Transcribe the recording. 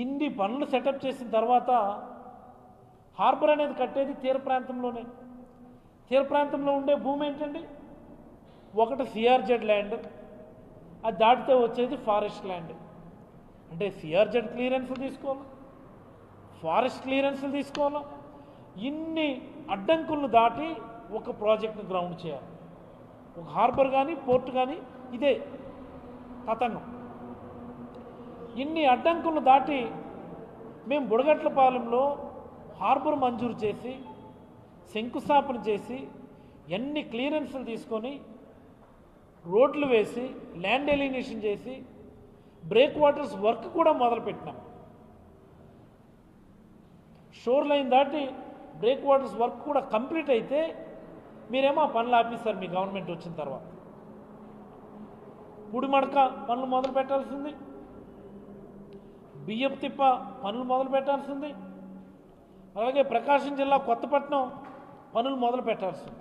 ఇన్ని పనులు సెటప్ చేసిన తర్వాత హార్బర్ అనేది కట్టేది తీర ప్రాంతంలోనే. తీర ప్రాంతంలో ఉండే భూమి ఏంటండి? ఒకటి సిఆర్జెడ్ ల్యాండ్, అది దాటితే వచ్చేది ఫారెస్ట్ ల్యాండ్. అంటే సిఆర్జెడ్ క్లియరెన్స్లు తీసుకోవాలి, ఫారెస్ట్ క్లియరెన్స్లు తీసుకోవాలి. ఇన్ని అడ్డంకులను దాటి ఒక ప్రాజెక్ట్ని గ్రౌండ్ చేయాలి. ఒక హార్బర్ కానీ పోర్ట్ కానీ ఇదే తతంగం. ఇన్ని అడ్డంకులను దాటి మేము బుడగట్లపాలెంలో హార్బర్ మంజూరు చేసి శంకుస్థాపన చేసి ఎన్ని క్లియరెన్స్లు తీసుకొని రోడ్లు వేసి ల్యాండ్ ఎలినేషన్ చేసి బ్రేక్ వాటర్స్ వర్క్ కూడా మొదలుపెట్టినాం. షోర్ లైన్ దాటి బ్రేక్ వాటర్స్ వర్క్ కూడా కంప్లీట్ అయితే మీరేమో ఆ పనులు ఆపేస్తారు మీ గవర్నమెంట్ వచ్చిన తర్వాత. పుడిమడక పనులు మొదలు పెట్టాల్సింది, బియ్యపు తిప్ప పనులు మొదలు పెట్టాల్సింది, అలాగే ప్రకాశం జిల్లా కొత్తపట్నం పనులు మొదలు పెట్టాల్సింది.